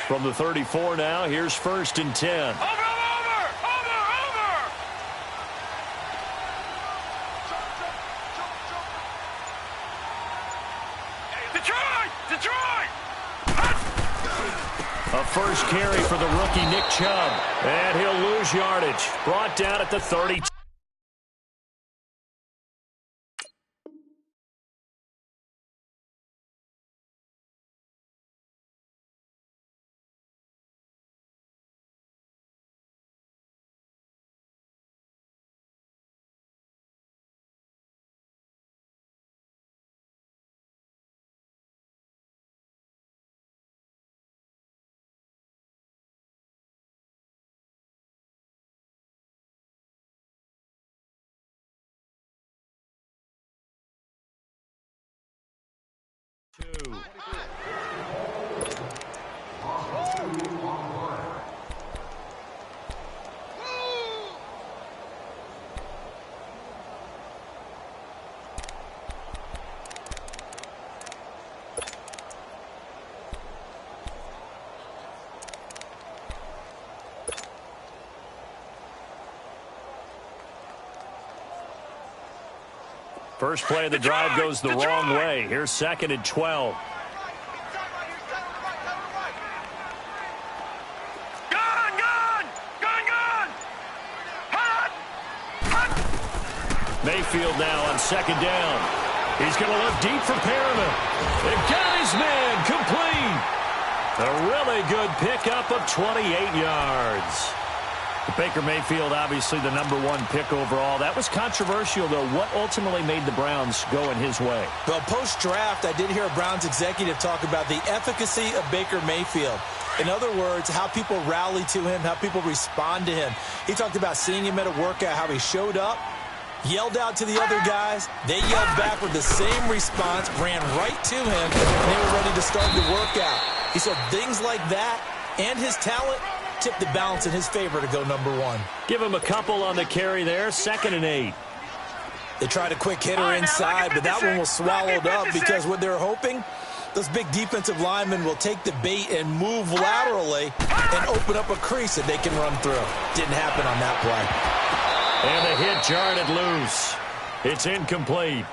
From the 34 now, here's 1st and 10. Over! Detroit! A first carry for the rookie Nick Chubb. And he'll lose yardage. Brought down at the 30. First play of the drive goes the wrong way. Here's 2nd and 12. Mayfield now on 2nd down. He's going to look deep for Perriman. It got his man complete. A really good pickup of 28 yards. Baker Mayfield, obviously the #1 pick overall. That was controversial, though. What ultimately made the Browns go in his way? Well, post-draft, I did hear a Browns executive talk about the efficacy of Baker Mayfield. In other words, how people rally to him, how people respond to him. He talked about seeing him at a workout, how he showed up, yelled out to the other guys. They yelled back with the same response, ran right to him, and they were ready to start the workout. He said things like that and his talent tipped the balance in his favor to go #1. Give him a couple on the carry there. 2nd and 8. They tried a quick hitter inside, but that one was swallowed up because what they're hoping, those big defensive linemen will take the bait and move laterally and open up a crease that they can run through. Didn't happen on that play. And the hit jarred it loose. It's incomplete.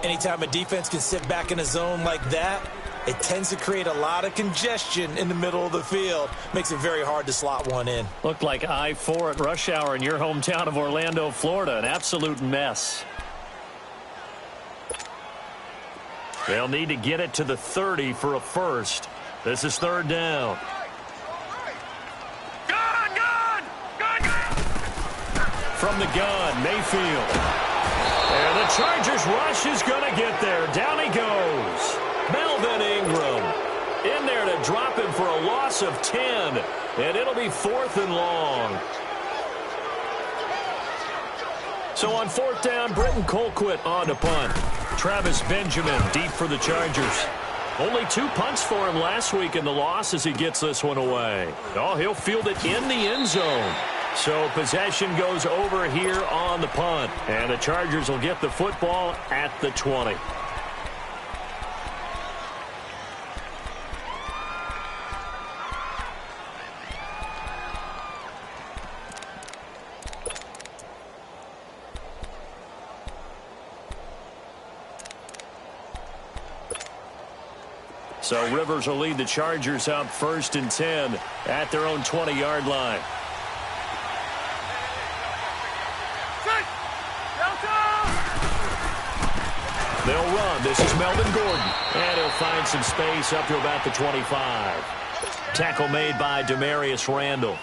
Anytime a defense can sit back in a zone like that, it tends to create a lot of congestion in the middle of the field. Makes it very hard to slot one in. Looked like I-4 at rush hour in your hometown of Orlando, Florida. An absolute mess. They'll need to get it to the 30 for a first. This is 3rd down. From the gun, Mayfield. And the Chargers rush is going to get there. Down he goes. Melvin Ingram in there to drop him for a loss of 10. And it'll be 4th and long. So on 4th down, Britton Colquitt on to punt. Travis Benjamin deep for the Chargers. Only 2 punts for him last week in the loss as he gets this one away. Oh, he'll field it in the end zone. So possession goes over here on the punt. And the Chargers will get the football at the 20. So Rivers will lead the Chargers up 1st and 10 at their own 20-yard line. They'll run. This is Melvin Gordon. And he'll find some space up to about the 25. Tackle made by Demarius Randall.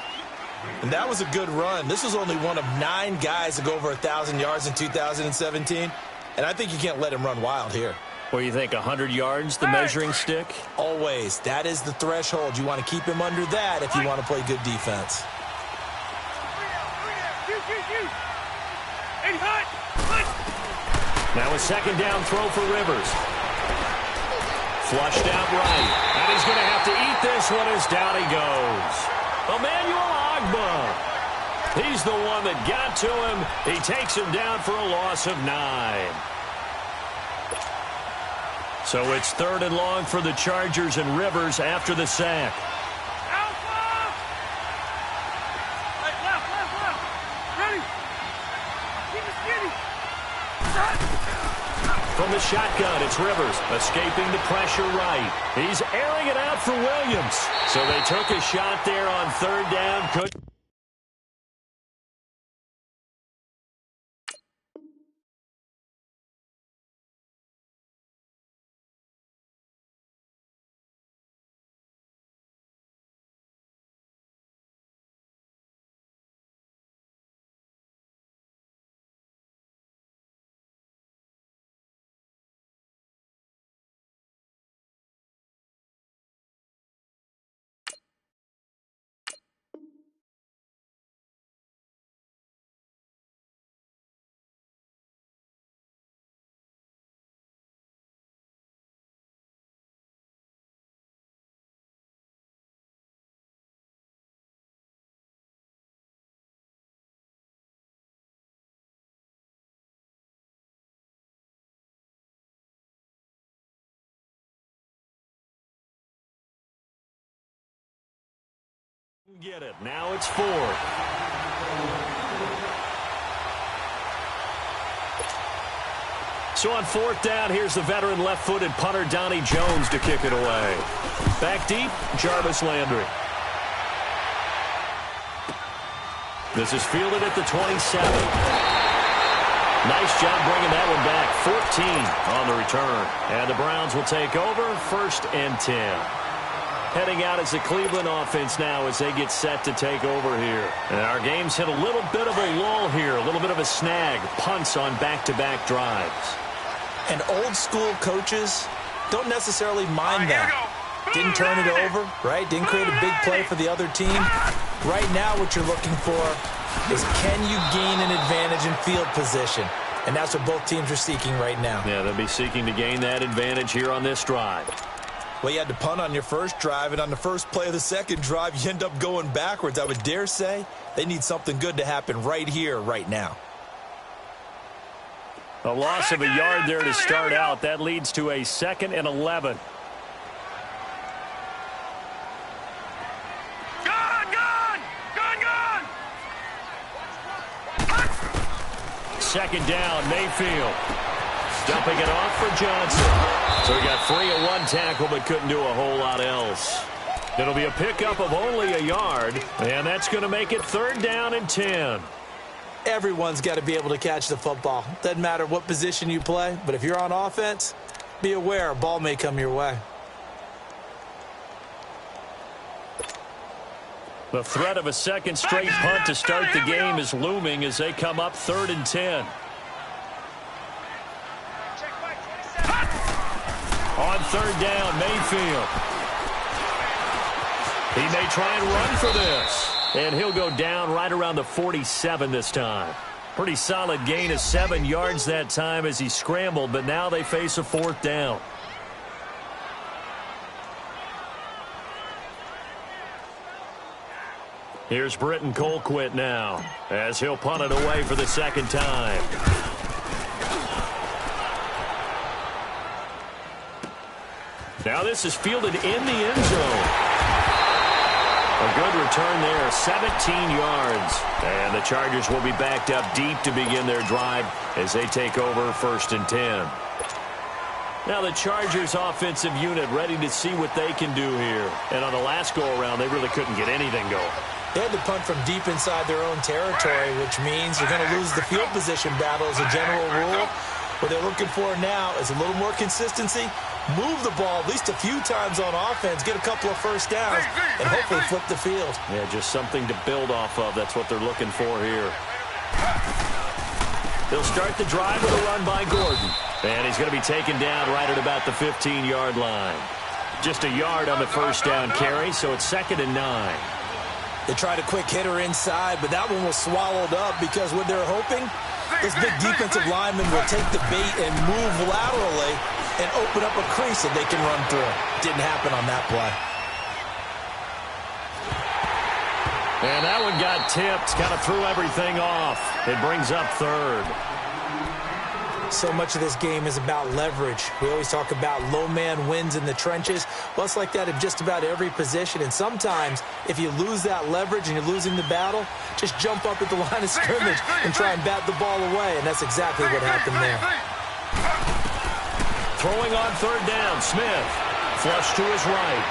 And that was a good run. This was only one of 9 guys to go over 1,000 yards in 2017. And I think you can't let him run wild here. What do you think, 100 yards, the measuring stick? Always. That is the threshold. You want to keep him under that if you want to play good defense. Now a 2nd down throw for Rivers. Flushed out right. And he's going to have to eat this one as down he goes. Emmanuel Ogbah. He's the one that got to him. He takes him down for a loss of 9. So it's 3rd and long for the Chargers, and Rivers after the sack. From the shotgun, it's Rivers, escaping the pressure right. He's airing it out for Williams. So they took a shot there on 3rd down. Get it. Now it's 4th. So on 4th down, here's the veteran left-footed punter Donnie Jones to kick it away. Back deep, Jarvis Landry. This is fielded at the 27. Nice job bringing that one back. 14 on the return. And the Browns will take over, 1st and 10. Heading out as the Cleveland offense now as they get set to take over here. And our game's hit a little bit of a lull here, a little bit of a snag. Punts on back-to-back drives. And old-school coaches don't necessarily mind that. Didn't turn it over, right? Didn't create a big play for the other team. Right now what you're looking for is can you gain an advantage in field position? And that's what both teams are seeking right now. Yeah, they'll be seeking to gain that advantage here on this drive. Well, you had to punt on your first drive, and on the first play of the second drive, you end up going backwards. I would dare say they need something good to happen right here, right now. A loss of a yard there to start out. That leads to a 2nd and 11. Second down, Mayfield. Dumping it off for Johnson. So he got free of one tackle but couldn't do a whole lot else. It'll be a pickup of only a yard, and that's going to make it 3rd down and 10. Everyone's got to be able to catch the football. Doesn't matter what position you play, but if you're on offense, be aware a ball may come your way. The threat of a second straight punt to start the game is looming as they come up 3rd and 10. On 3rd down, Mayfield. He may try and run for this. And he'll go down right around the 47 this time. Pretty solid gain of 7 yards that time as he scrambled, but now they face a 4th down. Here's Britton Colquitt now as he'll punt it away for the 2nd time. Now this is fielded in the end zone. A good return there, 17 yards. And the Chargers will be backed up deep to begin their drive as they take over 1st and 10. Now the Chargers offensive unit ready to see what they can do here. And on the last go-around, they really couldn't get anything going. They had to punt from deep inside their own territory, which means you're going to lose the field position battle as a general rule. What they're looking for now is a little more consistency. Move the ball at least a few times on offense, get a couple of first downs, and hopefully flip the field. Yeah, just something to build off of. That's what they're looking for here. They'll start the drive with a run by Gordon. And he's going to be taken down right at about the 15-yard line. Just a yard on the first down carry, so it's 2nd and 9. They tried a quick hitter inside, but that one was swallowed up because what they're hoping, this big defensive lineman will take the bait and move laterally and open up a crease that they can run through. Didn't happen on that play. And that one got tipped, kind of threw everything off. It brings up 3rd. So much of this game is about leverage. We always talk about low man wins in the trenches. Well, it's like that in just about every position. And sometimes, if you lose that leverage and you're losing the battle, just jump up at the line of scrimmage and try and bat the ball away. And that's exactly what happened there. Throwing on third down, Smith. Flush to his right.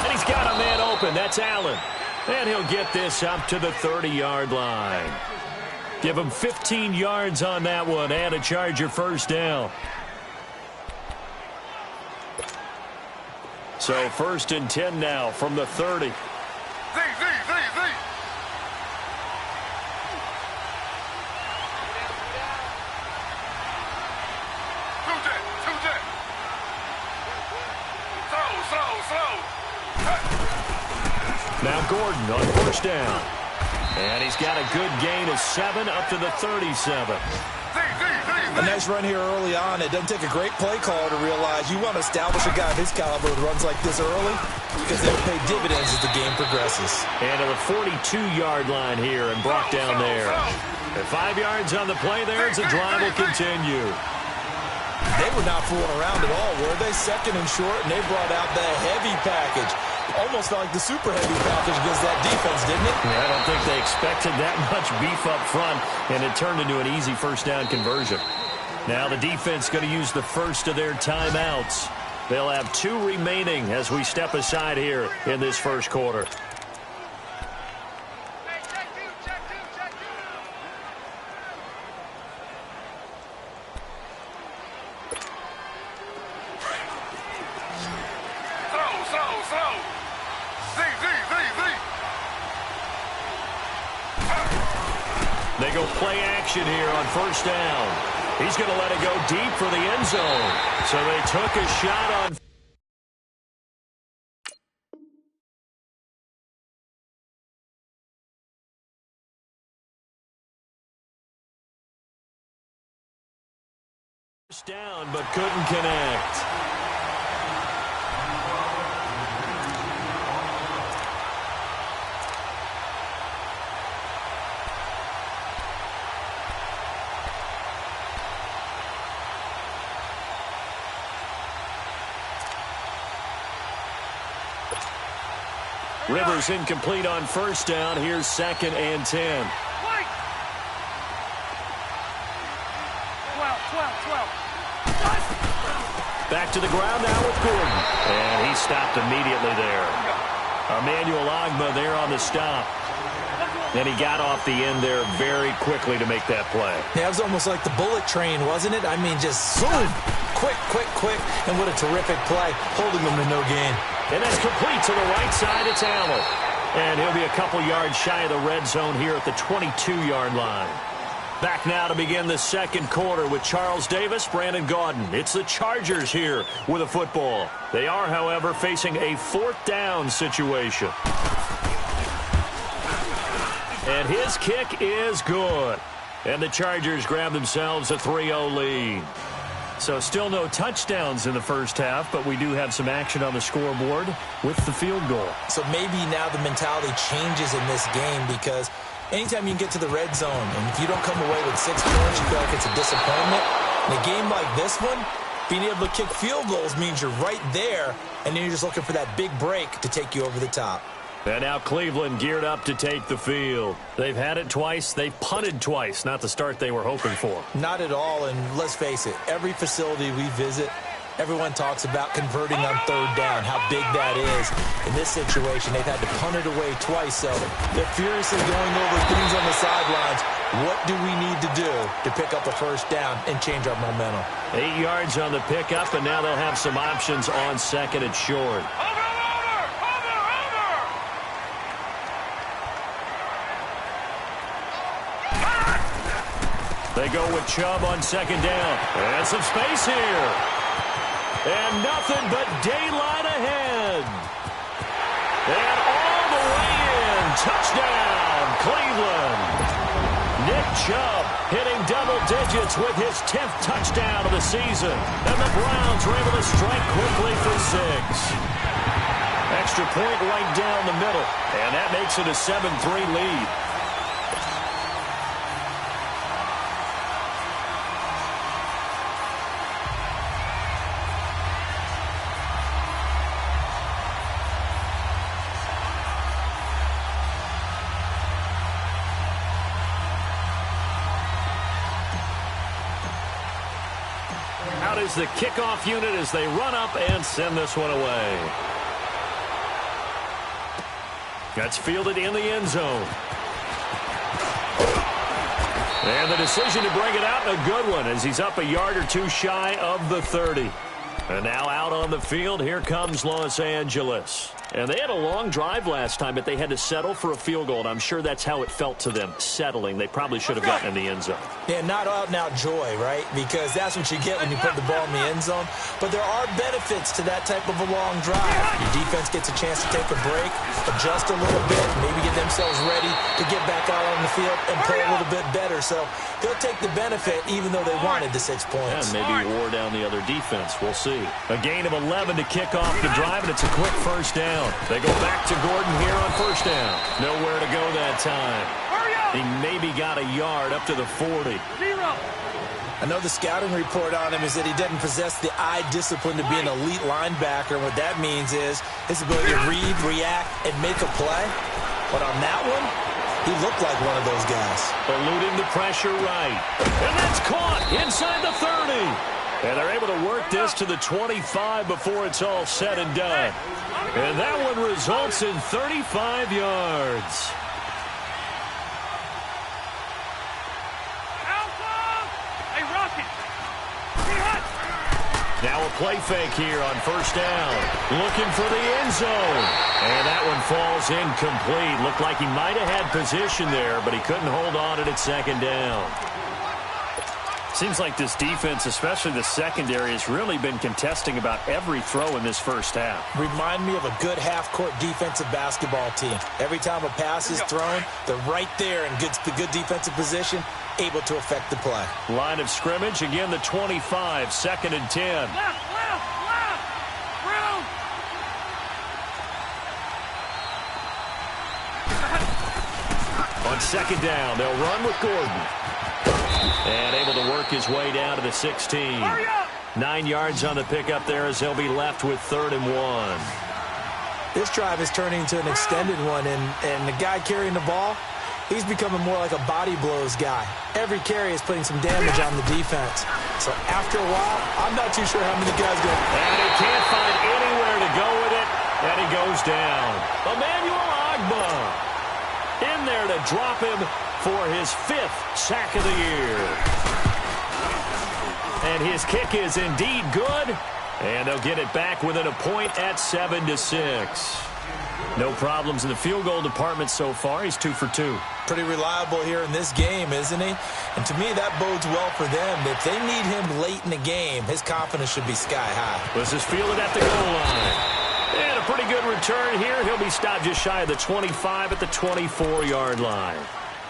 And he's got a man open. That's Allen. And he'll get this up to the 30-yard line. Give him 15 yards on that one and a Charger first down. So 1st and 10 now from the 30. Z. Now Gordon on first down. And he's got a good gain of 7 up to the 37. A nice run here early on. It doesn't take a great play caller to realize you want to establish a guy of his caliber who runs like this early because they'll pay dividends as the game progresses. And to the 42-yard line here and brought down there. At 5 yards on the play there as the drive will continue. They were not fooling around at all, were they? 2nd and short, and they brought out the heavy package. Almost felt like the super heavy package against that defense, didn't it? Yeah, I don't think they expected that much beef up front, and it turned into an easy first down conversion. Now the defense going to use the first of their timeouts. They'll have 2 remaining as we step aside here in this first quarter. They go play action here on first down. He's going to let it go deep for the end zone. So they took a shot on first down, but couldn't connect. Rivers incomplete on first down. Here's 2nd and 10. 12. Back to the ground now with Gordon. And he stopped immediately there. Emmanuel Ogba there on the stop. And he got off the end there very quickly to make that play. Yeah, it was almost like the bullet train, wasn't it? I mean, just boom, quick. And what a terrific play, holding them to no gain. And that's complete to the right side. It's Allen. And he'll be a couple yards shy of the red zone here at the 22-yard line. Back now to begin the second quarter with Charles Davis, Brandon Gaudin. It's the Chargers here with a football. They are, however, facing a 4th down situation. And his kick is good. And the Chargers grab themselves a 3-0 lead. So still no touchdowns in the first half, but we do have some action on the scoreboard with the field goal. So maybe now the mentality changes in this game because anytime you can get to the red zone, and if you don't come away with 6 points, you feel like it's a disappointment. In a game like this one, being able to kick field goals means you're right there, and then you're just looking for that big break to take you over the top. And now Cleveland geared up to take the field. They've had it twice. They've punted twice. Not the start they were hoping for. Not at all, and let's face it, every facility we visit, everyone talks about converting on 3rd down, how big that is. In this situation, they've had to punt it away twice, so they're furiously going over things on the sidelines. What do we need to do to pick up a first down and change our momentum? 8 yards on the pickup, and now they'll have some options on 2nd and short. They go with Chubb on 2nd down. And some space here. And nothing but daylight ahead. And all the way in. Touchdown, Cleveland. Nick Chubb hitting double digits with his 10th touchdown of the season. And the Browns are able to strike quickly for 6. Extra point right down the middle. And that makes it a 7-3 lead. out is the kickoff unit as they run up and send this one away. That's fielded in the end zone. And the decision to bring it out, a good one, as he's up a yard or two shy of the 30. And now out on the field, here comes Los Angeles. And they had a long drive last time, but they had to settle for a field goal, and I'm sure that's how it felt to them, settling. They probably should have gotten in the end zone. Yeah, not out-and-out joy, right? Because that's what you get when you put the ball in the end zone. But there are benefits to that type of a long drive. Your defense gets a chance to take a break, adjust a little bit, maybe get themselves ready to get back out on the field and play a little bit better. So they'll take the benefit even though they wanted the 6 points. Yeah, maybe wore down the other defense. We'll see. A gain of 11 to kick off the drive, and it's a quick first down. They go back to Gordon here on first down. Nowhere to go that time. He maybe got a yard up to the 40. I know the scouting report on him is that he doesn't possess the eye discipline to be an elite linebacker. And what that means is his ability to read, react, and make a play. But on that one, he looked like one of those guys. Eluding the pressure right. And that's caught inside the 30. And they're able to work this to the 25 before it's all said and done. And that one results in 35 yards. Now a play fake here on first down. Looking for the end zone. And that one falls incomplete. Looked like he might have had position there, but he couldn't hold on at second down. Seems like this defense, especially the secondary, has really been contesting about every throw in this first half. Remind me of a good half-court defensive basketball team. Every time a pass is thrown, they're right there in good defensive position, able to affect the play. Line of scrimmage, again the 25, 2nd and 10. Left. Room. On second down, they'll run with Gordon. And able to work his way down to the 16. 9 yards on the pickup there as they'll be left with 3rd and 1. This drive is turning into an extended one, and the guy carrying the ball, he's becoming more like a body blows guy. Every carry is putting some damage on the defense. So after a while, I'm not too sure how many guys go. And he can't find anywhere to go with it, and he goes down. Emmanuel Agba in there to drop him for his 5th sack of the year. And his kick is indeed good, and they'll get it back within a point at 7-6. No problems in the field goal department so far. He's 2 for 2. Pretty reliable here in this game, isn't he? And to me, that bodes well for them. If they need him late in the game, his confidence should be sky high. This is fielded at the goal line. And a pretty good return here. He'll be stopped just shy of the 25 at the 24-yard line.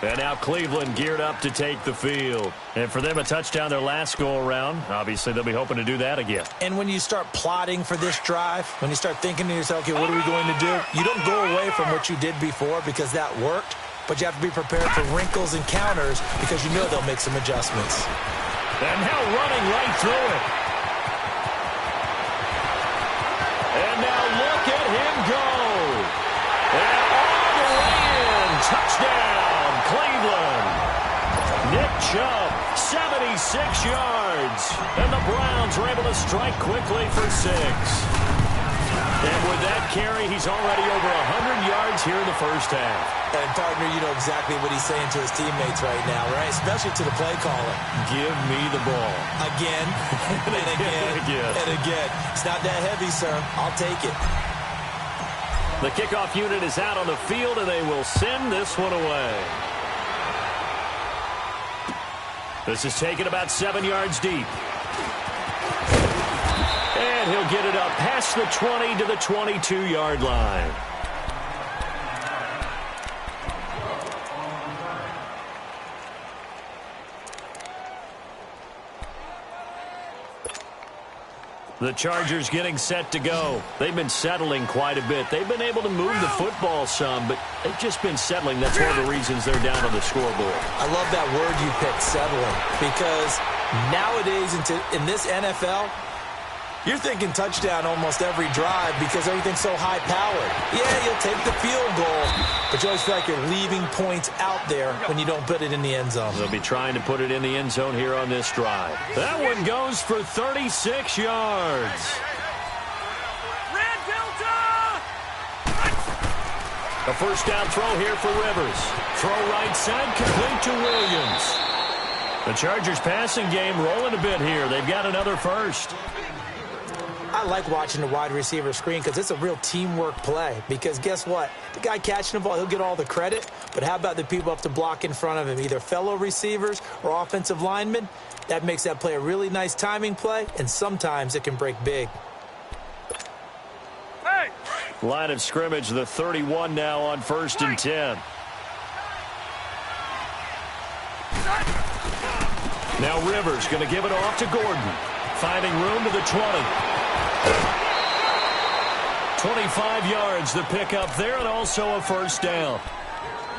And now Cleveland geared up to take the field. And for them, a touchdown their last go-around. Obviously, they'll be hoping to do that again. And when you start plotting for this drive, when you start thinking to yourself, okay, what are we going to do? You don't go away from what you did before because that worked, but you have to be prepared for wrinkles and counters because you know they'll make some adjustments. And now running right through it. And now look at him go. And all the way in. Touchdown, Cleveland. Nick Chubb, 76 yards. And the Browns are able to strike quickly for 6. And with that carry, he's already over 100 yards here in the first half. And, partner, you know exactly what he's saying to his teammates right now, right? Especially to the play caller. Give me the ball. Again, and again, and again. It's not that heavy, sir. I'll take it. The kickoff unit is out on the field, and they will send this one away. This is taken about 7 yards deep. And he'll get it up past the 20 to the 22-yard line. The Chargers getting set to go. They've been settling quite a bit. They've been able to move the football some, but they've just been settling. That's one of the reasons they're down on the scoreboard. I love that word you picked, settling, because nowadays in this NFL, You're thinking touchdown almost every drive because everything's so high-powered. Yeah, you'll take the field goal, but you always feel like you're leaving points out there when you don't put it in the end zone. They'll be trying to put it in the end zone here on this drive. That one goes for 36 yards. A first down throw here for Rivers. Throw right side, complete to Williams. The Chargers passing game rolling a bit here. They've got another first. I like watching the wide receiver screen because it's a real teamwork play. Because guess what? The guy catching the ball, he'll get all the credit. But how about the people up to block in front of him, either fellow receivers or offensive linemen? That makes that play a really nice timing play, and sometimes it can break big. Hey! Line of scrimmage, the 31 now on 1st and 10. Now Rivers going to give it off to Gordon. Finding room to the 20. 25 yards the pick up there, and also a first down.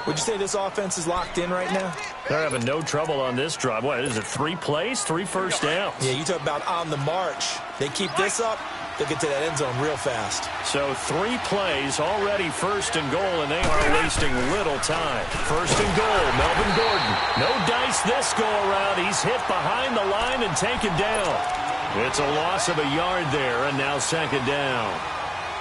Would you say this offense is locked in right now? They're having no trouble on this drive. What is it, 3 plays, 3 first downs? Yeah, you talk about on the march. They keep this up, they'll get to that end zone real fast. So 3 plays, already 1st and goal, and they are wasting little time. 1st and goal, Melvin Gordon. No dice this go-around. He's hit behind the line and taken down. It's a loss of a yard there, and now 2nd down.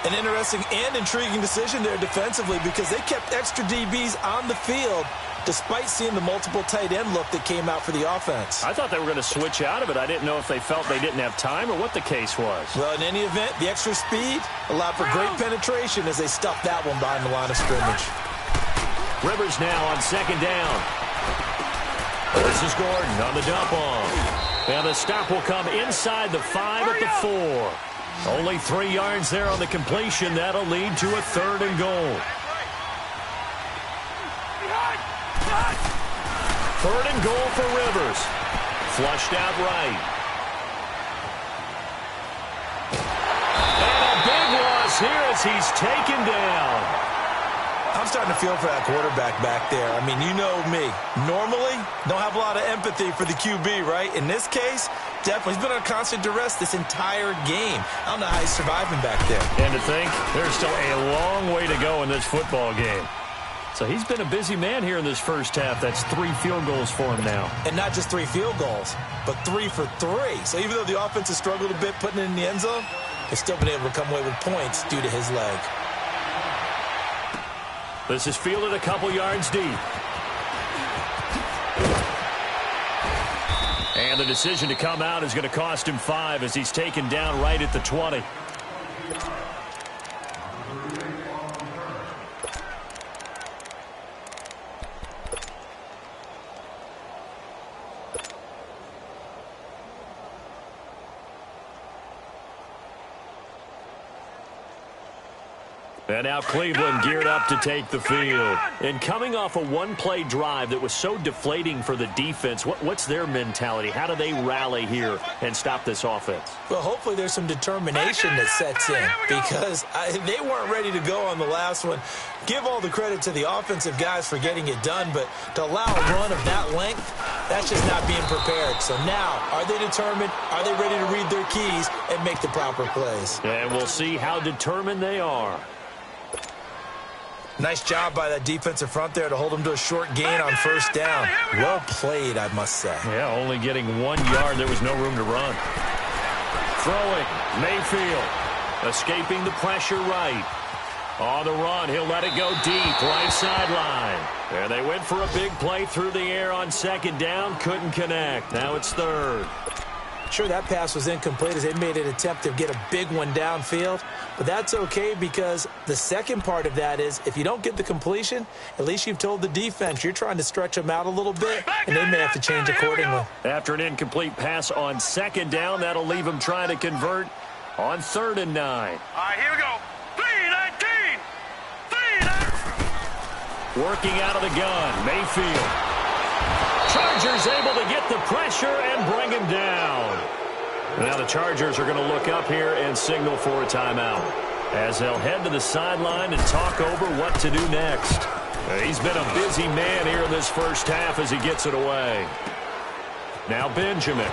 An interesting and intriguing decision there defensively because they kept extra DBs on the field despite seeing the multiple tight end look that came out for the offense. I thought they were going to switch out of it. I didn't know if they felt they didn't have time or what the case was. Well, in any event, the extra speed allowed for great penetration as they stuffed that one behind the line of scrimmage. Rivers now on 2nd down. This is Gordon on the dump off. Now the stop will come inside the 5 at the 4. Only 3 yards there on the completion. That'll lead to a 3rd and goal. 3rd and goal for Rivers. Flushed out right. And a big loss here as he's taken down. I'm starting to feel for that quarterback back there. I mean, you know me. Normally, don't have a lot of empathy for the QB, right? In this case, definitely. He's been on constant duress this entire game. I don't know how he's surviving back there. And to think, there's still a long way to go in this football game. So he's been a busy man here in this first half. That's 3 field goals for him now. And not just 3 field goals, but 3 for 3. So even though the offense has struggled a bit putting it in the end zone, they've still been able to come away with points due to his leg. This is fielded a couple yards deep. And the decision to come out is going to cost him 5 as he's taken down right at the 20. And now Cleveland geared up to take the field. And coming off a one-play drive that was so deflating for the defense, what's their mentality? How do they rally here and stop this offense? Well, hopefully there's some determination that sets in because they weren't ready to go on the last one. Give all the credit to the offensive guys for getting it done, but to allow a run of that length, that's just not being prepared. So now, are they determined? Are they ready to read their keys and make the proper plays? And we'll see how determined they are. Nice job by that defensive front there to hold them to a short gain on 1st down. Well played, I must say. Yeah, only getting 1 yard. There was no room to run. Throwing, Mayfield. Escaping the pressure right. On the run, he'll let it go deep, right sideline. And they went for a big play through the air on 2nd down. Couldn't connect. Now it's 3rd. Sure, that pass was incomplete as they made an attempt to get a big one downfield. But that's okay because the second part of that is if you don't get the completion, at least you've told the defense you're trying to stretch them out a little bit, and they may have to change accordingly. After an incomplete pass on 2nd down, that'll leave them trying to convert on 3rd and 9. All right, here we go. 3-19. 3-19. Working out of the gun, Mayfield. Chargers able to get the pressure and bring him down. Now the Chargers are going to look up here and signal for a timeout as they'll head to the sideline and talk over what to do next. He's been a busy man here in this first half as he gets it away. Now Benjamin.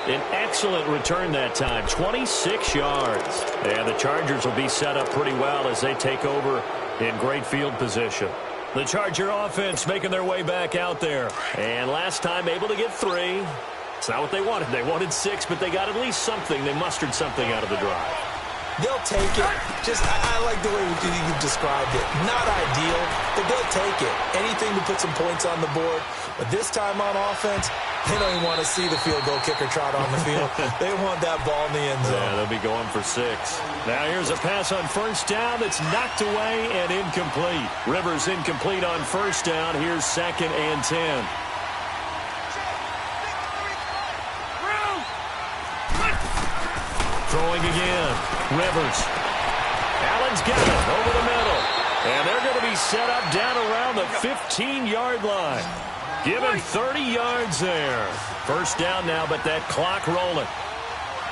An excellent return that time, 26 yards. And the Chargers will be set up pretty well as they take over in great field position. The Charger offense making their way back out there. And last time able to get 3. It's not what they wanted. They wanted 6, but they got at least something. They mustered something out of the drive. They'll take it. I like the way you've described it. Not ideal, but they'll take it. Anything to put some points on the board. But this time on offense, they don't even want to see the field goal kicker trot on the field. They want that ball in the end zone. Yeah, they'll be going for 6. Now here's a pass on first down that's knocked away and incomplete. Rivers incomplete on first down. Here's 2nd and 10. Throwing again. Rivers. Allen's got it over the middle. And they're going to be set up down around the 15-yard line. Give him 30 yards there. First down now, but that clock rolling.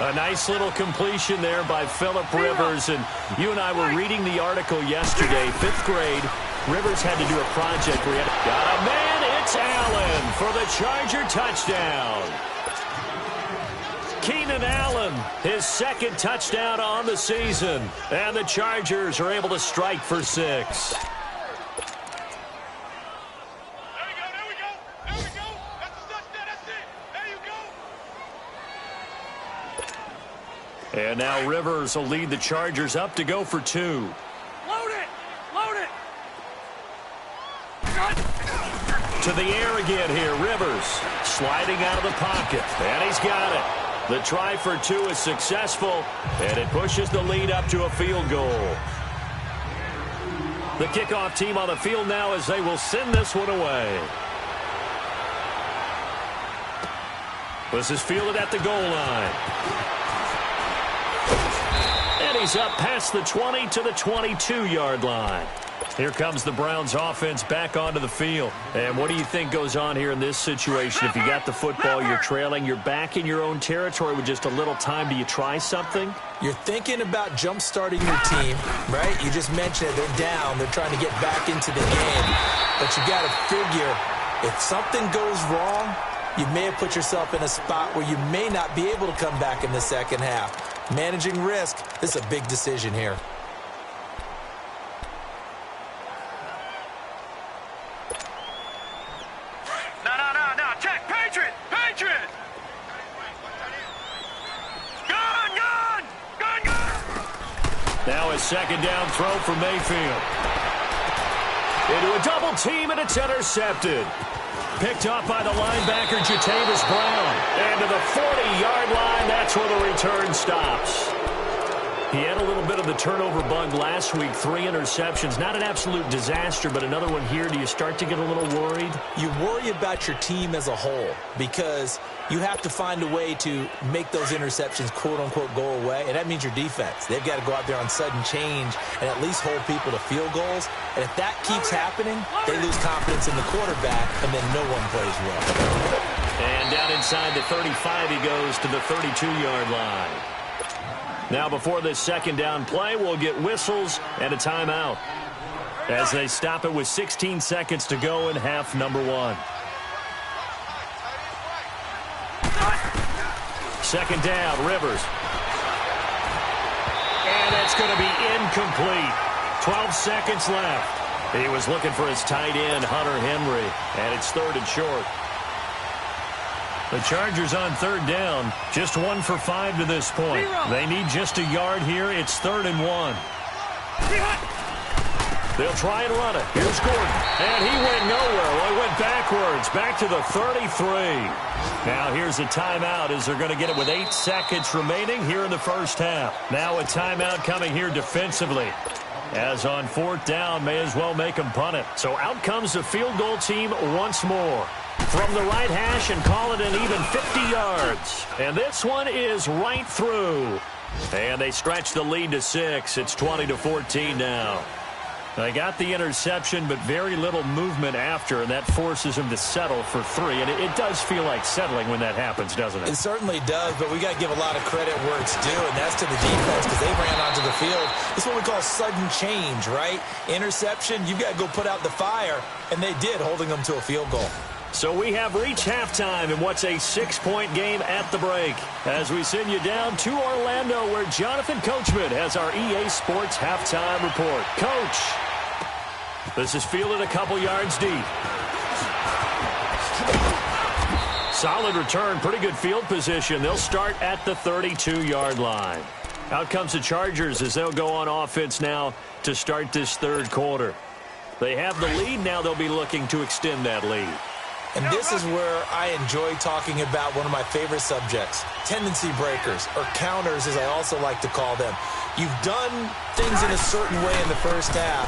A nice little completion there by Phillip Rivers. And you and I were reading the article yesterday, 5th grade. Rivers had to do a project where he had got a man. It's Allen for the Charger touchdown. Keenan Allen, his 2nd touchdown on the season. And the Chargers are able to strike for 6. And now Rivers will lead the Chargers up to go for 2. Load it! Load it! To the air again here. Rivers sliding out of the pocket. And he's got it. The try for 2 is successful. And it pushes the lead up to a field goal. The kickoff team on the field now as they will send this one away. This is fielded at the goal line. And he's up past the 20 to the 22-yard line. Here comes the Browns offense back onto the field. And what do you think goes on here in this situation? If you got the football, you're trailing, you're back in your own territory with just a little time. Do you try something? You're thinking about jump-starting your team, right? You just mentioned it. They're down. They're trying to get back into the game. But you got to figure if something goes wrong, you may have put yourself in a spot where you may not be able to come back in the second half. Managing risk, this is a big decision here. No, check, Patriot! Patriot! Gun! Now a 2nd down throw for Mayfield. Into a double team, and it's intercepted. Picked up by the linebacker, Jatavis Brown. And to the 40-yard line, that's where the return stops. He had a little bit of the turnover bug last week, 3 interceptions. Not an absolute disaster, but another one here. Do you start to get a little worried? You worry about your team as a whole because you have to find a way to make those interceptions, quote-unquote, go away, and that means your defense. They've got to go out there on sudden change and at least hold people to field goals. And if that keeps happening, they lose confidence in the quarterback, and then no one plays well. And down inside the 35, he goes to the 32-yard line. Now before this 2nd down play, we'll get whistles and a timeout as they stop it with 16 seconds to go in half number 1. 2nd down, Rivers. And that's going to be incomplete. 12 seconds left. He was looking for his tight end, Hunter Henry, and it's 3rd and short. The Chargers on 3rd down, just 1 for 5 to this point. They need just a yard here. It's 3rd and 1. They'll try and run it. Here's Gordon. And he went nowhere. Well, he went backwards, back to the 33. Now here's a timeout as they're going to get it with 8 seconds remaining here in the first half. Now a timeout coming here defensively. As on 4th down, may as well make them punt it. So out comes the field goal team once more. From the right hash and call it an even 50 yards. And this one is right through. And they stretch the lead to 6. It's 20-14 now. They got the interception, but very little movement after, and that forces him to settle for 3. And it does feel like settling when that happens, doesn't it? It certainly does, but we got to give a lot of credit where it's due, and that's to the defense because they ran onto the field. This is what we call sudden change, right? Interception, you've got to go put out the fire, and they did, holding them to a field goal. So we have reached halftime in what's a 6-point game at the break. As we send you down to Orlando, where Jonathan Coachman has our EA Sports halftime report. Coach, this is fielded a couple yards deep. Solid return, pretty good field position. They'll start at the 32-yard line. Out comes the Chargers as they'll go on offense now to start this third quarter. They have the lead now. They'll be looking to extend that lead. And this is where I enjoy talking about one of my favorite subjects, tendency breakers, or counters as I also like to call them. You've done things in a certain way in the first half,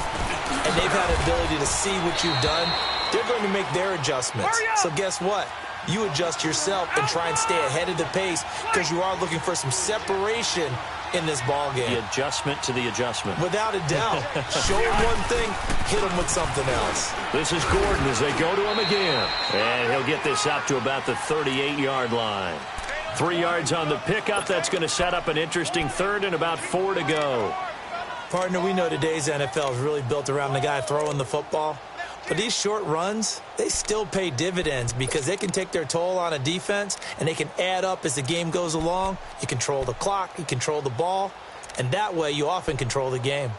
and they've had an ability to see what you've done. They're going to make their adjustments. So guess what? You adjust yourself and try and stay ahead of the pace because you are looking for some separation in this ball game. The adjustment to the adjustment. Without a doubt. Show him one thing, hit him with something else. This is Gordon as they go to him again. And he'll get this up to about the 38-yard line. 3 yards on the pickup. That's going to set up an interesting third and about 4 to go. Partner, we know today's NFL is really built around the guy throwing the football. But these short runs, they still pay dividends because they can take their toll on a defense and they can add up as the game goes along. You control the clock, you control the ball, and that way you often control the game.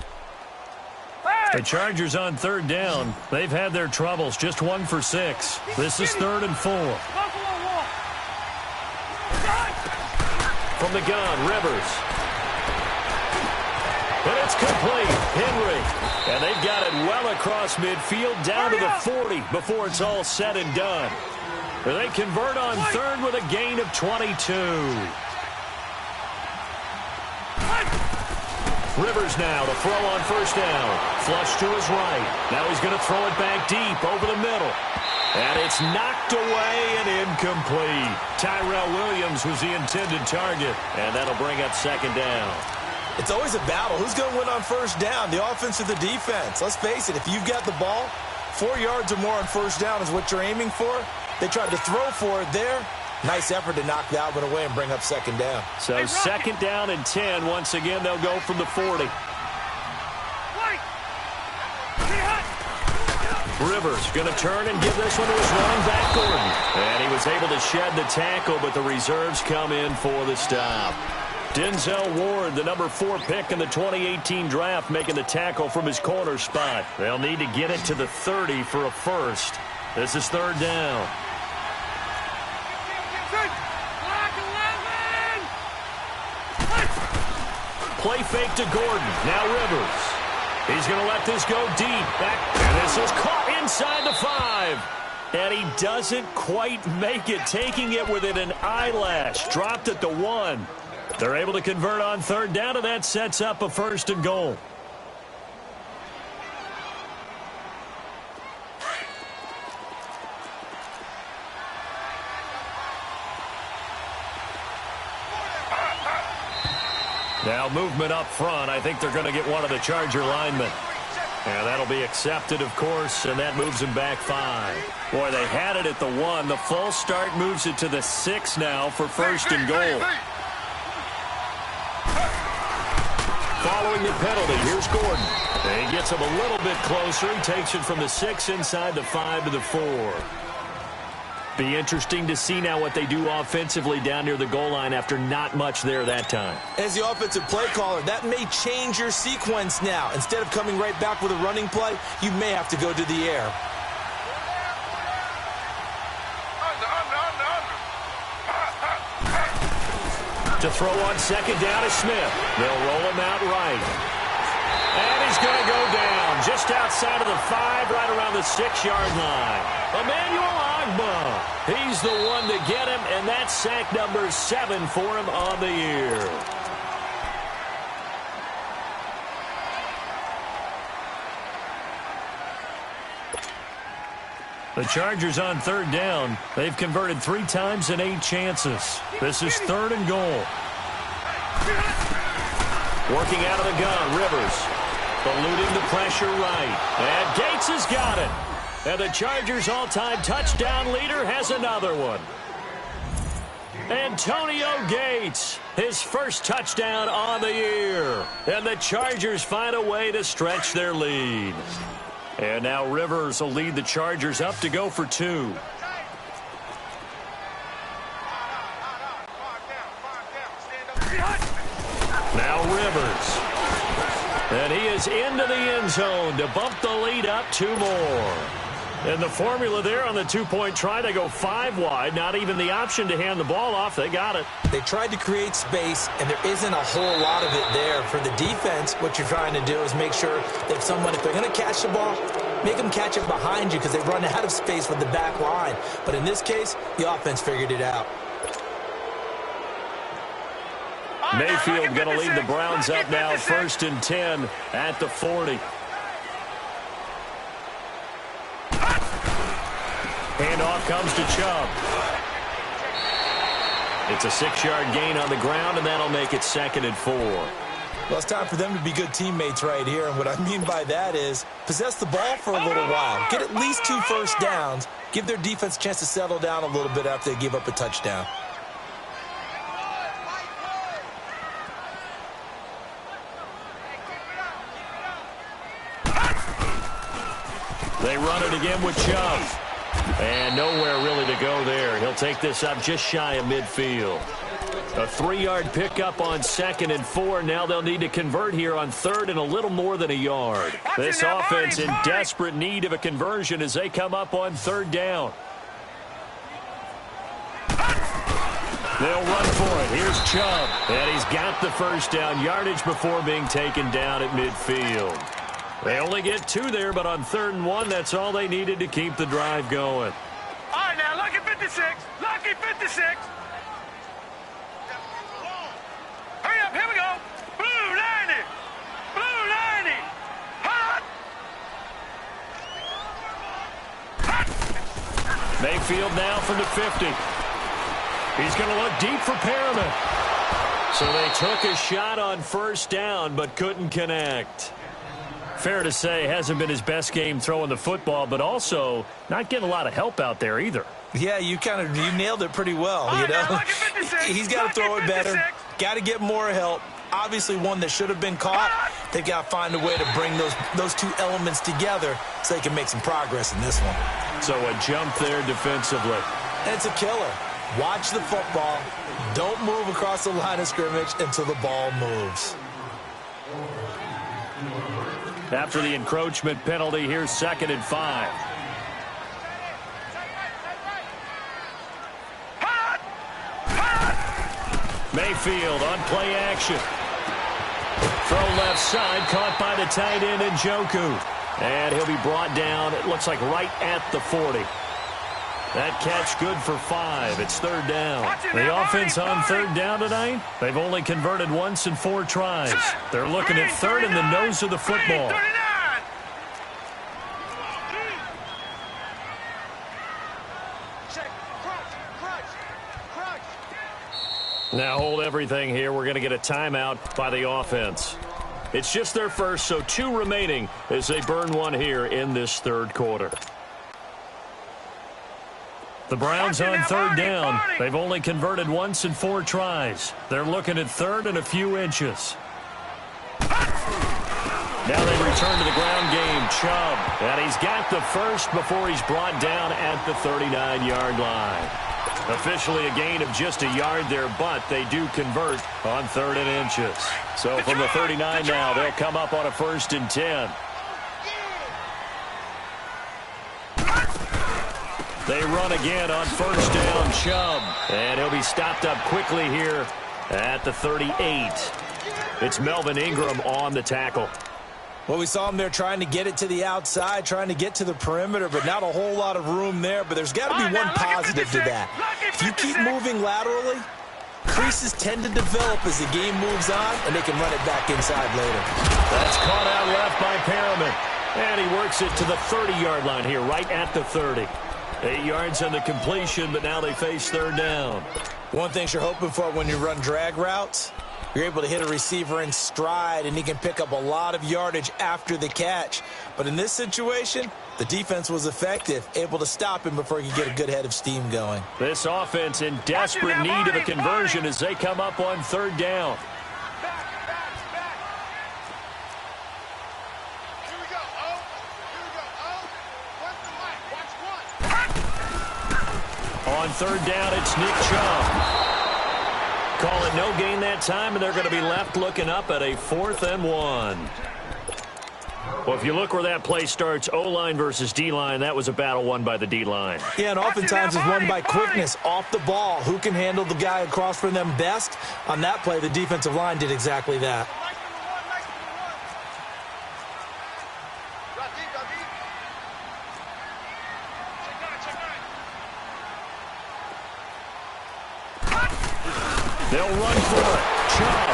The Chargers on third down. They've had their troubles, just 1 for 6. This is 3rd and 4. From the gun, Rivers. And it's complete. Henry. And they've got it well across midfield down to the 40 before it's all said and done. They convert on third with a gain of 22. Rivers now to throw on first down. Flush to his right. Now he's going to throw it back deep over the middle. And it's knocked away and incomplete. Tyrell Williams was the intended target. And that'll bring up second down. It's always a battle. Who's going to win on first down, the offense or the defense? Let's face it, if you've got the ball, 4 yards or more on first down is what you're aiming for. They tried to throw for it there. Nice effort to knock that one away and bring up second down. So second down and 10. Once again, they'll go from the 40. Rivers going to turn and give this one to his running back, Gordon. And he was able to shed the tackle, but the reserves come in for the stop. Denzel Ward, the number 4 pick in the 2018 draft, making the tackle from his corner spot. They'll need to get it to the 30 for a first. This is third down. Play fake to Gordon. Now Rivers. He's going to let this go deep. And this is caught inside the 5. And he doesn't quite make it, taking it within an eyelash. Dropped at the 1. They're able to convert on third down, and that sets up a first and goal. Now movement up front. I think they're going to get one of the Charger linemen. And that'll be accepted, of course, and that moves them back 5. Boy, they had it at the 1. The false start moves it to the 6 now for first and goal. Following the penalty, here's Gordon. And he gets him a little bit closer. He takes it from the 6 inside the 5 to the 4. Be interesting to see now what they do offensively down near the goal line after not much there that time. As the offensive play caller, that may change your sequence now. Instead of coming right back with a running play, you may have to go to the air. To throw on second down is Smith. They'll roll him out right. And he's going to go down just outside of the 5, right around the 6-yard line. Emmanuel Ogbah. He's the one to get him, and that's sack number 7 for him on the year. The Chargers on third down. They've converted 3 times in 8 chances. This is third and goal. Working out of the gun, Rivers. Eluding the pressure right. And Gates has got it. And the Chargers' all-time touchdown leader has another one. Antonio Gates, his first touchdown on the year. And the Chargers find a way to stretch their lead. And now Rivers will lead the Chargers up to go for 2. fires into the end zone to bump the lead up 2 more. And the formula there on the two-point try to go 5 wide. Not even the option to hand the ball off. They got it. They tried to create space, and there isn't a whole lot of it there. For the defense, what you're trying to do is make sure that if they're going to catch the ball, make them catch it behind you because they run out of space with the back line. But in this case, the offense figured it out. Mayfield going to lead the Browns up now, 1st and 10 at the 40. Handoff comes to Chubb. It's a 6-yard gain on the ground, and that'll make it 2nd and 4. Well, it's time for them to be good teammates right here, and what I mean by that is possess the ball for a little while. Get at least 2 first downs. Give their defense a chance to settle down a little bit after they give up a touchdown. They run it again with Chubb. And nowhere really to go there. He'll take this up just shy of midfield. A 3-yard pickup on 2nd and 4. Now they'll need to convert here on 3rd and a little more than a yard. This offense in desperate need of a conversion as they come up on 3rd down. They'll run for it. Here's Chubb. And he's got the first down yardage before being taken down at midfield. They only get 2 there, but on 3rd and 1, that's all they needed to keep the drive going. All right, now, lucky 56. Lucky 56. Hurry up, here we go. Blue 90. Blue 90. Hot. Mayfield now from the 50. He's going to look deep for Perriman. So they took a shot on 1st down, but couldn't connect. Fair to say, hasn't been his best game throwing the football, but also not getting a lot of help out there either. Yeah, you nailed it pretty well. You know, he's got to throw it better. Got to get more help. Obviously, one that should have been caught. They've got to find a way to bring those 2 elements together so they can make some progress in this one. So a jump there defensively. And it's a killer. Watch the football. Don't move across the line of scrimmage until the ball moves. After the encroachment penalty, here's 2nd and 5. Mayfield on play action. Throw left side, caught by the tight end Njoku. And he'll be brought down, it looks like right at the 40. That catch good for 5. It's 3rd down. The offense on 3rd down tonight, they've only converted once in 4 tries. They're looking at 3rd in the nose of the football. Now hold everything here. We're going to get a timeout by the offense. It's just their first, so 2 remaining as they burn 1 here in this 3rd quarter. The Browns on 3rd down. They've only converted once in 4 tries. They're looking at 3rd and a few inches. Now they return to the ground game. Chubb. And he's got the first before he's brought down at the 39-yard line. Officially a gain of just a yard there, but they do convert on 3rd and inches. So from the 39 now, they'll come up on a 1st and 10. They run again on 1st down, Chubb. And he'll be stopped up quickly here at the 38. It's Melvin Ingram on the tackle. Well, we saw him there trying to get it to the outside, trying to get to the perimeter, but not a whole lot of room there. But there's got to be one positive to that. If you keep moving laterally, creases tend to develop as the game moves on, and they can run it back inside later. That's caught out left by Perriman. And he works it to the 30-yard line here, right at the 30. 8 yards on the completion, but now they face 3rd down. One thing you're hoping for when you run drag routes, you're able to hit a receiver in stride, and he can pick up a lot of yardage after the catch. But in this situation, the defense was effective, able to stop him before he could get a good head of steam going. This offense in desperate need of a conversion as they come up on 3rd down. On 3rd down, it's Nick Chubb. Call it no gain that time, and they're going to be left looking up at a 4th and 1. Well, if you look where that play starts, O-line versus D-line, that was a battle won by the D-line. Yeah, and oftentimes it's won by quickness off the ball. Who can handle the guy across from them best? On that play, the defensive line did exactly that. They'll run for it. Chubb.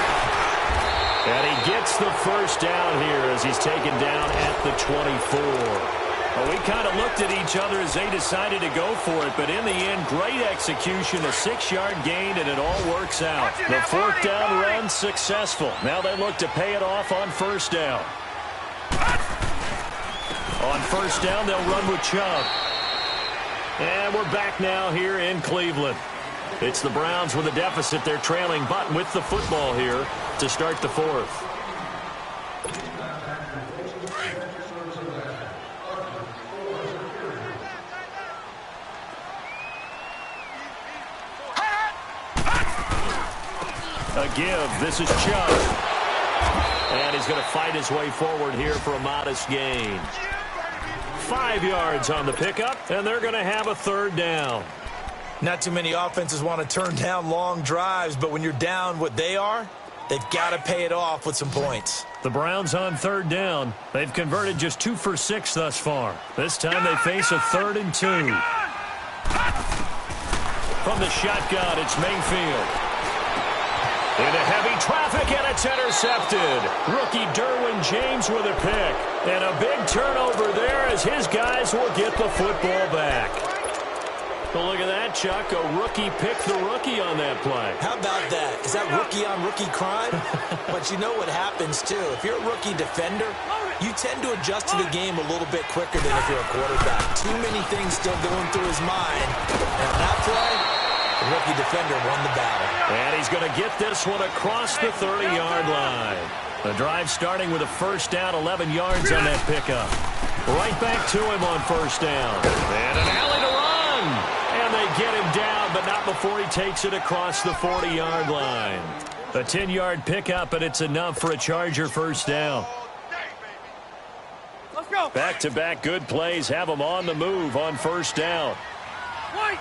And he gets the first down here as he's taken down at the 24. Well, we kind of looked at each other as they decided to go for it, but in the end, great execution, a 6-yard gain, and it all works out. The fourth down run successful. Now they look to pay it off on first down. On first down, they'll run with Chubb. And we're back now here in Cleveland. It's the Browns with a deficit. They're trailing, but with the football here to start the fourth. A give. This is Chubb. And he's going to fight his way forward here for a modest gain. 5 yards on the pickup, and they're going to have a third down. Not too many offenses want to turn down long drives, but when you're down what they are, they've got to pay it off with some points. The Browns on third down. They've converted just 2 for 6 thus far. This time they face a 3rd and 2. From the shotgun, it's Mayfield. Into heavy traffic, and it's intercepted. Rookie Derwin James with a pick. And a big turnover there as his guys will get the football back. Well, look at that, Chuck. A rookie picked the rookie on that play. How about that? Is that rookie-on-rookie crime? But you know what happens, too. If you're a rookie defender, you tend to adjust to the game a little bit quicker than if you're a quarterback. Too many things still going through his mind. And on that play, the rookie defender won the battle. And he's going to get this one across the 30-yard line. The drive starting with a first down, 11 yards on that pickup. Right back to him on first down. And an alley to run. And they get him down, but not before he takes it across the 40-yard line. A 10-yard pickup, and it's enough for a Charger first down. Let's go. Back-to-back good plays have them on the move on first down. White.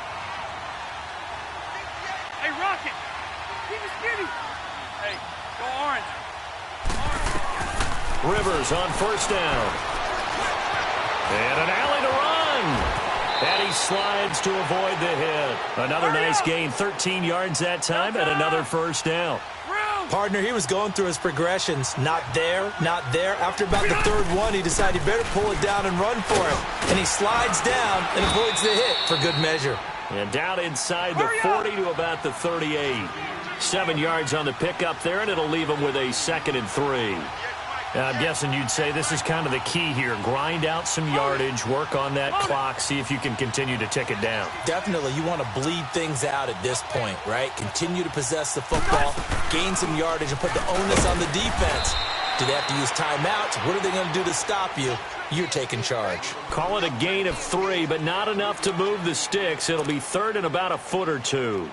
Hey, Rocket. Keep it skinny. Hey, go orange. Rivers on first down. And an alley to run. And he slides to avoid the hit. Another nice gain, 13 yards that time, and another first down. Partner, he was going through his progressions. Not there, not there. After about the third one, he decided he better pull it down and run for it. And he slides down and avoids the hit for good measure. And down inside the 40 to about the 38. 7 yards on the pickup there, and it'll leave him with a 2nd and 3. I'm guessing you'd say this is kind of the key here. Grind out some yardage, work on that clock, see if you can continue to tick it down. Definitely. You want to bleed things out at this point, right? Continue to possess the football, gain some yardage, and put the onus on the defense. Do they have to use timeouts? What are they going to do to stop you? You're taking charge. Call it a gain of 3, but not enough to move the sticks. It'll be 3rd and about a foot or 2.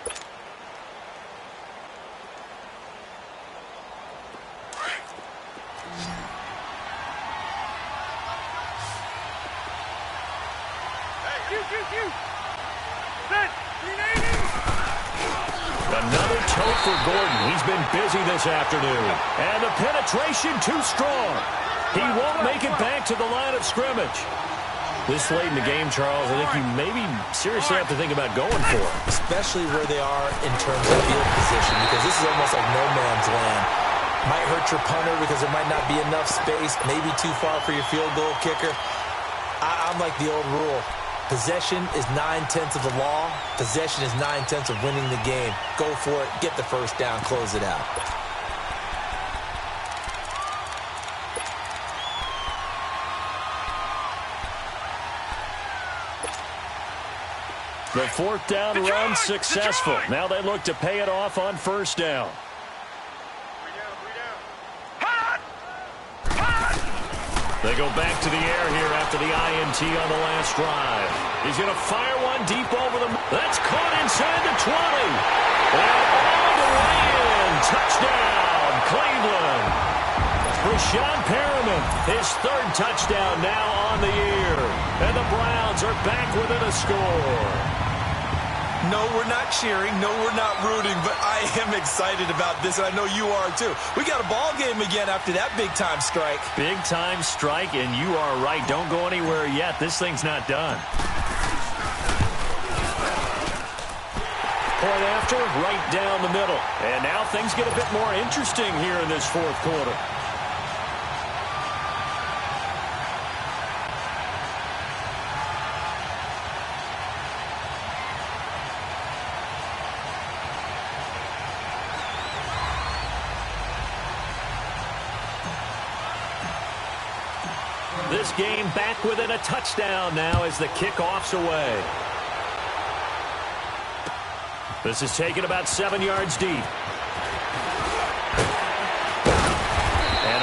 Another toe for Gordon. He's been busy this afternoon. And the penetration too strong. He won't make it back to the line of scrimmage. This late in the game, Charles, I think you maybe seriously have to think about going for it. Especially where they are in terms of field position, because this is almost like no man's land. Might hurt your punter because there might not be enough space, maybe too far for your field goal kicker. I'm like the old rule. Possession is 9/10 of the law. Possession is 9/10 of winning the game. Go for it. Get the first down. Close it out. The fourth down run successful. Now they look to pay it off on first down. They go back to the air here after the INT on the last drive. He's going to fire one deep over the... That's caught inside the 20. And all the way in. Touchdown, Cleveland. Rashawn Perriman, his third touchdown now on the year. And the Browns are back within a score. No, we're not cheering. No, we're not rooting, but I am excited about this, and I know you are too. We got a ball game again after that big-time strike. Big-time strike, and you are right. Don't go anywhere yet. This thing's not done. Point after, right down the middle. And now things get a bit more interesting here in this fourth quarter. This game back within a touchdown now as the kickoff's away. This is taken about 7 yards deep. And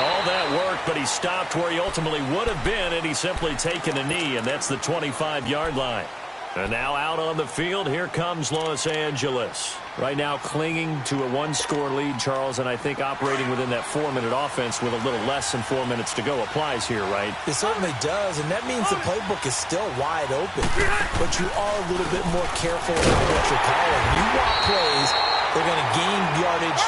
all that work, but he stopped where he ultimately would have been, and he's simply taken a knee, and that's the 25-yard line. And now out on the field, here comes Los Angeles. Right now clinging to a one-score lead, Charles, and I think operating within that 4-minute offense with a little less than 4 minutes to go applies here, right? It certainly does, and that means the playbook is still wide open. But you are a little bit more careful about what you're calling. You want plays, they're going to gain yardage,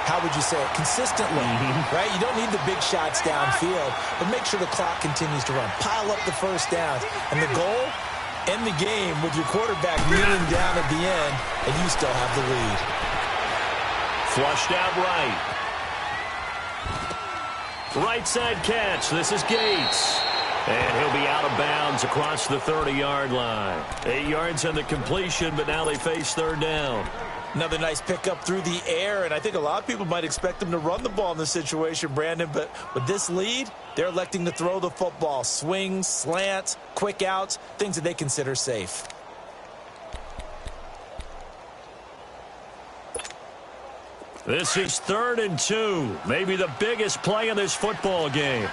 how would you say it, consistently, right? You don't need the big shots downfield, but make sure the clock continues to run. Pile up the first downs, and the goal, end the game with your quarterback kneeling down at the end, and you still have the lead. Flushed out right. Right side catch. This is Gates. And he'll be out of bounds across the 30-yard line. 8 yards on the completion, but now they face third down. Another nice pickup through the air, and I think a lot of people might expect them to run the ball in this situation, Brandon, but with this lead, they're electing to throw the football. Swings, slants, quick outs, things that they consider safe. This is 3rd and 2, maybe the biggest play in this football game.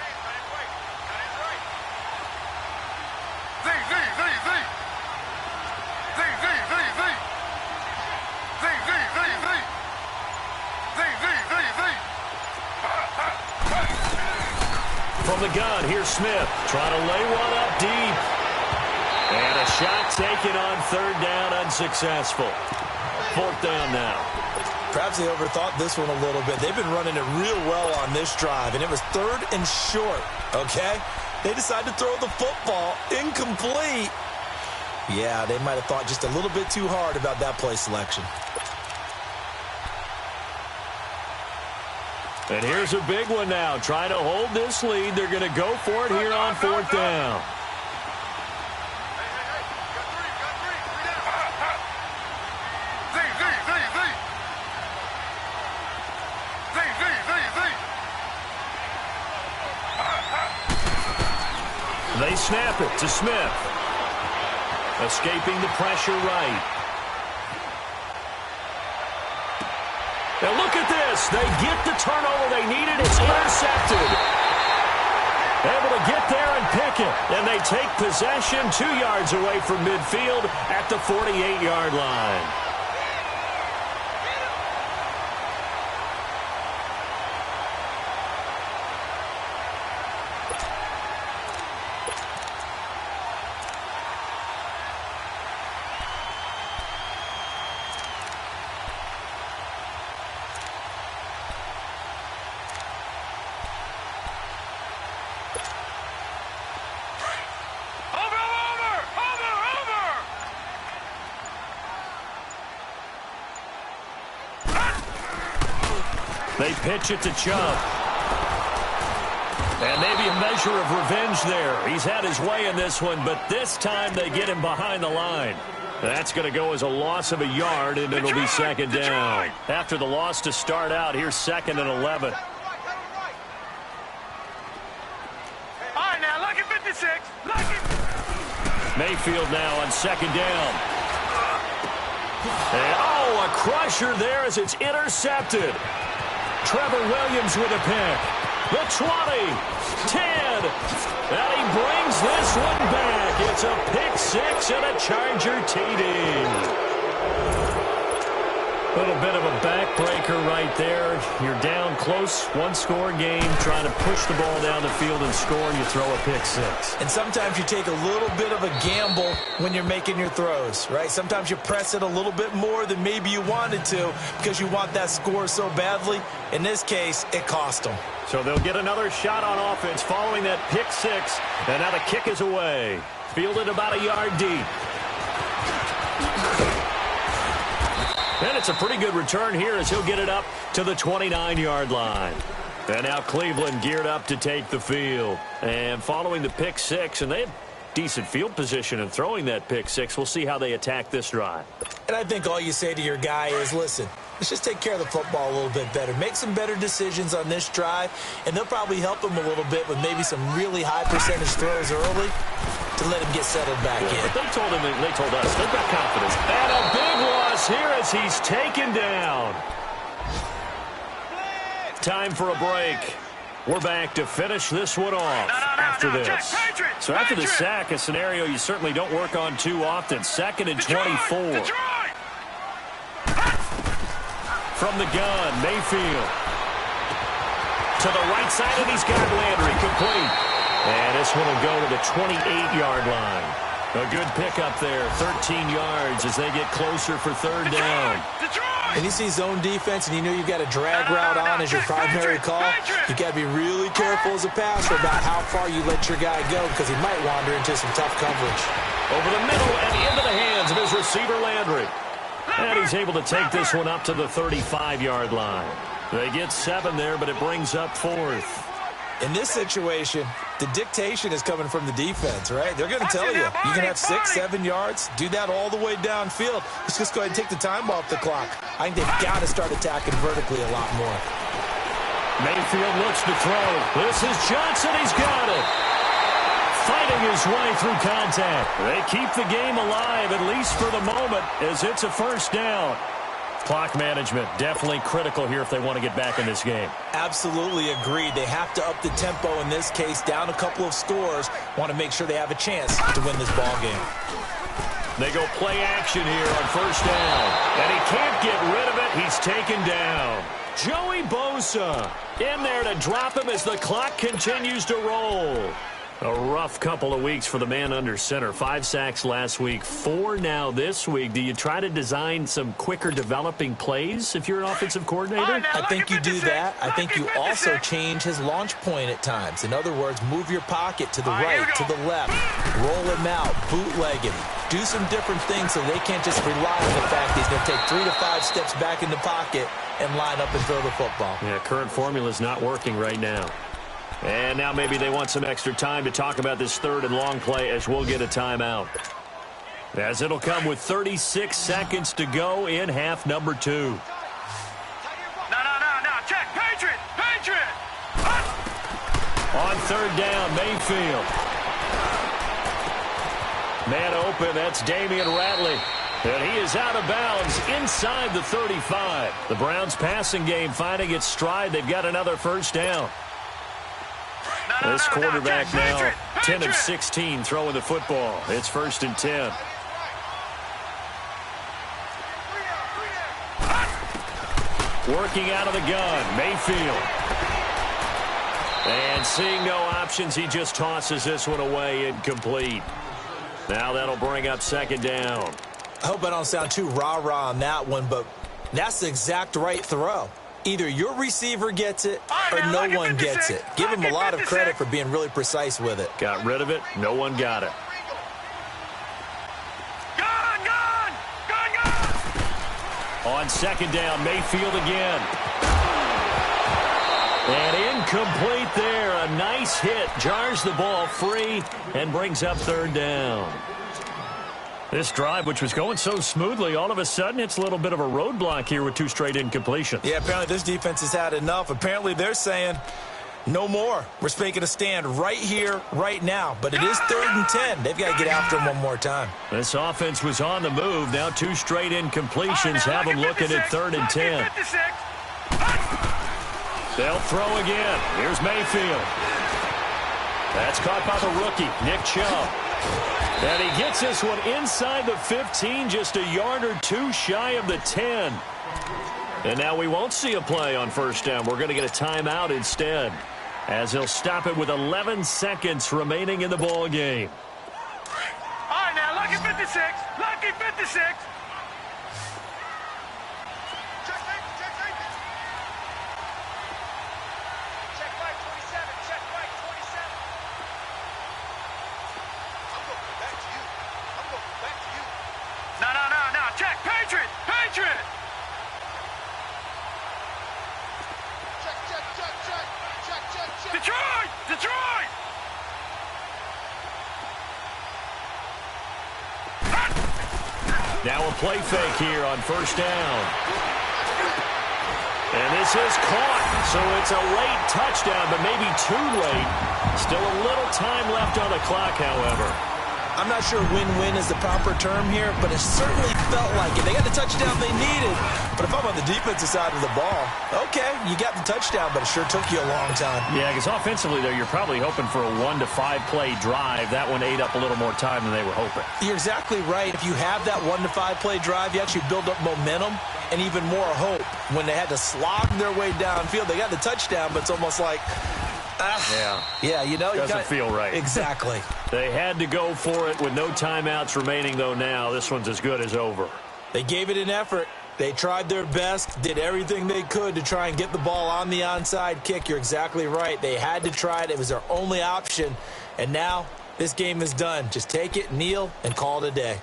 From the gun, here's Smith, trying to lay one up deep. And a shot taken on third down, unsuccessful. 4th down now. Perhaps they overthought this one a little bit. They've been running it real well on this drive, and it was 3rd and short, okay? They decided to throw the football incomplete. Yeah, they might have thought just a little bit too hard about that play selection. And here's a big one now. Trying to hold this lead. They're going to go for it here on 4th down. They snap it to Smith. Escaping the pressure right. Now look at this. They get the turnover they needed. It's intercepted. Able to get there and pick it. And they take possession 2 yards away from midfield at the 48-yard line. They pitch it to Chubb. And maybe a measure of revenge there. He's had his way in this one, but this time they get him behind the line. That's going to go as a loss of a yard, and it'll be 2nd down. After the loss to start out, here's 2nd and 11. All right, now, look at 56. Look at... Mayfield now on 2nd down. And, oh, a crusher there as it's intercepted. Trevor Williams with a pick. The 20, 10, and he brings this one back. It's a pick six and a Charger TD. Little bit of a backbreaker right there. You're down close, one-score game, trying to push the ball down the field and score. You throw a pick six. And sometimes you take a little bit of a gamble when you're making your throws, right? Sometimes you press it a little bit more than maybe you wanted to because you want that score so badly. In this case, it cost them. So they'll get another shot on offense following that pick six. And now the kick is away. Fielded about a yard deep. And it's a pretty good return here as he'll get it up to the 29-yard line. And now Cleveland geared up to take the field. And following the pick six, and they have decent field position in throwing that pick six. We'll see how they attack this drive. And I think all you say to your guy is, listen, let's just take care of the football a little bit better. Make some better decisions on this drive, and they'll probably help him a little bit with maybe some really high percentage throws early to let him get settled back in. But they told us, they've got confidence. And a big loss here as he's taken down. Time for a break. We're back to finish this one off after this. So after the sack, a scenario you certainly don't work on too often. 2nd and 24. From the gun, Mayfield. To the right side, and he's got Landry complete. And this one will go to the 28-yard line. A good pickup there, 13 yards as they get closer for third down. And you see zone defense, and you know you've got a drag route on as your primary call. You've got to be really careful as a passer about how far you let your guy go because he might wander into some tough coverage. Over the middle and into the hands of his receiver, Landry. And he's able to take this one up to the 35-yard line. They get 7 there, but it brings up 4th. In this situation, the dictation is coming from the defense, right? They're going to tell you, you can have 6, 7 yards, do that all the way downfield. Let's just go ahead and take the time off the clock. I think they've got to start attacking vertically a lot more. Mayfield looks to throw. This is Johnson. He's got it. Fighting his way through contact. They keep the game alive, at least for the moment, as it's a first down. Clock management definitely critical here if they want to get back in this game. Absolutely agreed. They have to up the tempo in this case, down a couple of scores. Want to make sure they have a chance to win this ball game. They go play action here on first down. And he can't get rid of it. He's taken down. Joey Bosa in there to drop him as the clock continues to roll. A rough couple of weeks for the man under center. 5 sacks last week, 4 now this week. Do you try to design some quicker developing plays if you're an offensive coordinator? I think you do that. I think you also change his launch point at times. In other words, move your pocket to the right, to the left, roll him out, bootleg him. Do some different things so they can't just rely on the fact he's going to take 3 to 5 steps back in the pocket and line up and throw the football. Yeah, current formula is not working right now. And now maybe they want some extra time to talk about this 3rd and long play as we'll get a timeout. As it'll come with 36 seconds to go in half number 2. No. Check. Patriot. On 3rd down, Mayfield. Man open, that's Damian Ratley. And he is out of bounds inside the 35. The Browns passing game finding its stride. They've got another first down. This quarterback now 10 of 16 throwing the football. It's 1st and 10. Working out of the gun, Mayfield. And seeing no options, he just tosses this one away incomplete. Now that'll bring up 2nd down. I hope I don't sound too rah-rah on that one, but that's the exact right throw. Either your receiver gets it or no one gets it. Give him a lot of credit for being really precise with it. Got rid of it. No one got it. Gone! On 2nd down, Mayfield again. And incomplete there. A nice hit. Jars the ball free and brings up 3rd down. This drive, which was going so smoothly, all of a sudden it's a little bit of a roadblock here with 2 straight incompletions. Yeah, apparently this defense has had enough. Apparently they're saying no more. We're making a stand right here, right now. But it is 3rd and 10. They've got to get after him one more time. This offense was on the move. Now 2 straight incompletions have them looking at 3rd and 10. They'll throw again. Here's Mayfield. That's caught by the rookie, Nick Chubb. And he gets this one inside the 15, just a yard or 2 shy of the 10. And now we won't see a play on first down. We're going to get a timeout instead, as he'll stop it with 11 seconds remaining in the ball game. All right, now, lucky 56. Lucky 56. Check, Patriot! Patriot! Check. Detroit! Detroit! Now a play fake here on first down. And this is caught, so it's a late touchdown, but maybe too late. Still a little time left on the clock, however. I'm not sure win-win is the proper term here, but it certainly felt like it. They got the touchdown they needed. But if I'm on the defensive side of the ball, okay, you got the touchdown, but it sure took you a long time. Yeah, because offensively, though, you're probably hoping for a 1 to 5 play drive. That one ate up a little more time than they were hoping. You're exactly right. If you have that 1 to 5 play drive, you actually build up momentum and even more hope. When they had to slog their way downfield, they got the touchdown, but it's almost like, yeah, you know. Doesn't feel right. Exactly. They had to go for it with no timeouts remaining, though, now. This one's as good as over. They gave it an effort. They tried their best, did everything they could to try and get the ball on the onside kick. You're exactly right. They had to try it. It was their only option. And now this game is done. Just take it, kneel, and call it a day.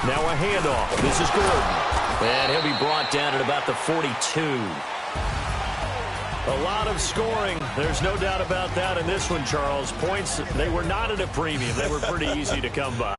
Now a handoff. This is Gordon. And he'll be brought down at about the 42. A lot of scoring. There's no doubt about that in this one, Charles. Points, they were not at a premium. They were pretty easy to come by.